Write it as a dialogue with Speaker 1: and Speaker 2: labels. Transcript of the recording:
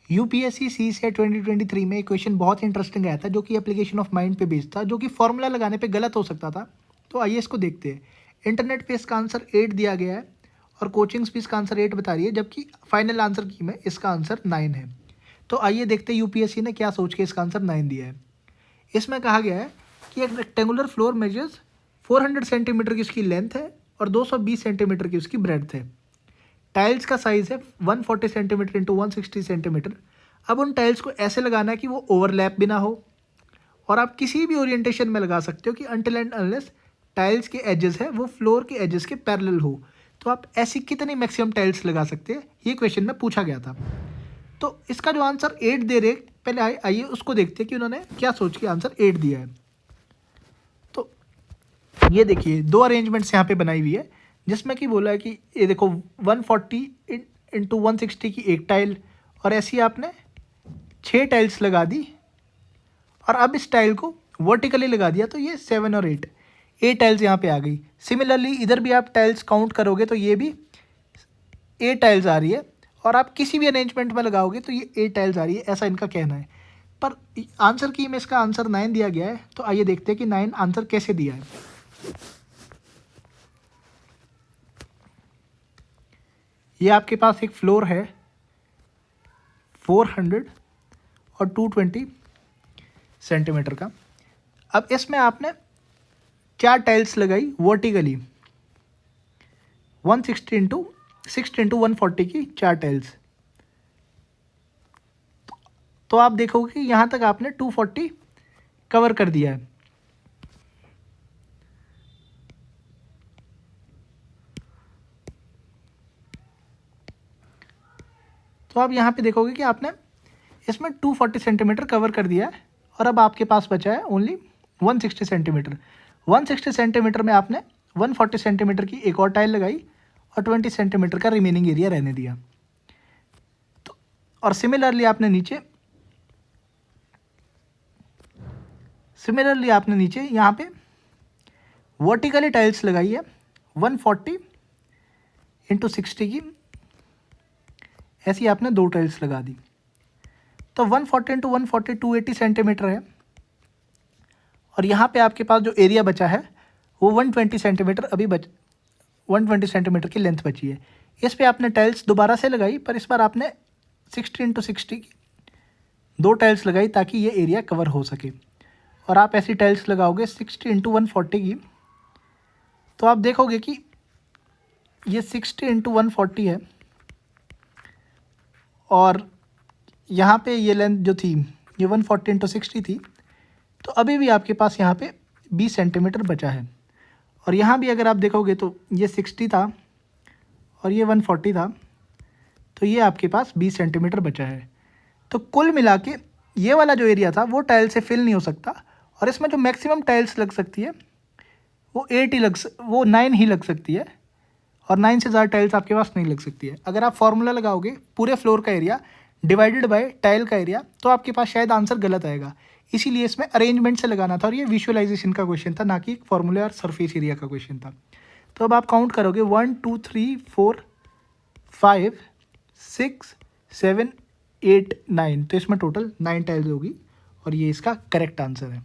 Speaker 1: UPSC सी से 2023 में एक क्वेश्चन बहुत इंटरेस्टिंग आया था जो कि एप्लीकेशन ऑफ माइंड पे बेस्ड था, जो कि फॉर्मूला लगाने पे गलत हो सकता था। तो आइए इसको देखते हैं। इंटरनेट पे इसका आंसर 8 दिया गया है और कोचिंग्स भी इसका आंसर 8 बता रही है, जबकि फाइनल आंसर की में इसका आंसर 9 है। तो आइए देखते हैं यूपीएससी ने क्या सोच के इसका आंसर 9 दिया है। इसमें कहा गया है कि एक रेक्टेंगुलर फ्लोर मेजर्स 400 सेंटीमीटर की उसकी लेंथ है और 220 सेंटीमीटर की उसकी ब्रेड्थ है। टाइल्स का साइज़ है 140 सेंटीमीटर इंटू 160 सेंटीमीटर। अब उन टाइल्स को ऐसे लगाना है कि वो ओवरलैप भी ना हो और आप किसी भी ओरिएंटेशन में लगा सकते हो कि अनटिल एंड अनलेस टाइल्स के एजेस है वो फ्लोर के एजेस के पैरेलल हो। तो आप ऐसी कितनी मैक्सिमम टाइल्स लगा सकते हैं, ये क्वेश्चन में पूछा गया था। तो इसका जो आंसर 8 दे रहे, पहले आइए उसको देखते हैं कि उन्होंने क्या सोच के आंसर 8 दिया है। तो ये देखिए 2 अरेंजमेंट्स यहाँ पे बनाई हुई है, जिसमें कि बोला है कि ये देखो 140 इंटू 160 की एक टाइल और ऐसी आपने 6 टाइल्स लगा दी और अब इस टाइल को वर्टिकली लगा दिया, तो ये 7 और 8 टाइल्स यहाँ पे आ गई। सिमिलरली इधर भी आप टाइल्स काउंट करोगे तो ये भी 8 टाइल्स आ रही है और आप किसी भी अरेंजमेंट में लगाओगे तो ये 8 टाइल्स आ रही है, ऐसा इनका कहना है। पर आंसर की में इसका आंसर 9 दिया गया है। तो आइए देखते हैं कि 9 आंसर कैसे दिया है। ये आपके पास एक फ्लोर है 400 और 220 सेंटीमीटर का। अब इसमें आपने 4 टाइल्स लगाई वर्टिकली 160 इंटू 60 इंटू 140 की 4 टाइल्स। तो आप देखोगे कि यहाँ तक आपने 240 कवर कर दिया है। तो आप यहाँ पे देखोगे कि आपने इसमें 240 सेंटीमीटर कवर कर दिया है और अब आपके पास बचा है ओनली 160 सेंटीमीटर। 160 सेंटीमीटर में आपने 140 सेंटीमीटर की एक और टाइल लगाई और 20 सेंटीमीटर का रिमेनिंग एरिया रहने दिया। तो और सिमिलरली आपने नीचे यहाँ पे वर्टिकली टाइल्स लगाई है 140 इंटू 60 की, ऐसी आपने 2 टाइल्स लगा दी। तो 140 इंटू 140 280 सेंटीमीटर है और यहाँ पे आपके पास जो एरिया बचा है वो 120 सेंटीमीटर 120 सेंटीमीटर की लेंथ बची है। इस पे आपने टाइल्स दोबारा से लगाई, पर इस बार आपने 60 इंटू 60 की 2 टाइल्स लगाई ताकि ये एरिया कवर हो सके। और आप ऐसी टाइल्स लगाओगे 60 इंटू 140 की, तो आप देखोगे कि ये 60 इंटू 140 है और यहाँ पे ये लेंथ जो थी ये 140 इंटू 60 थी। तो अभी भी आपके पास यहाँ पे 20 सेंटीमीटर बचा है और यहाँ भी अगर आप देखोगे तो ये 60 था और ये 140 था, तो ये आपके पास 20 सेंटीमीटर बचा है। तो कुल मिला के ये वाला जो एरिया था वो टाइल से फिल नहीं हो सकता और इसमें जो मैक्सिमम टाइल्स लग सकती है वो 9 ही लग सकती है और 9 से ज़्यादा टाइल्स आपके पास नहीं लग सकती है। अगर आप फॉर्मूला लगाओगे पूरे फ्लोर का एरिया डिवाइडेड बाय टाइल का एरिया, तो आपके पास शायद आंसर गलत आएगा। इसीलिए इसमें अरेंजमेंट से लगाना था और ये विजुअलाइजेशन का क्वेश्चन था, ना कि फॉर्मूला और सरफेस एरिया का क्वेश्चन था। तो अब आप काउंट करोगे 1 2 3 4 5 6 7 8 9, तो इसमें टोटल 9 टाइल्स होगी और ये इसका करेक्ट आंसर है।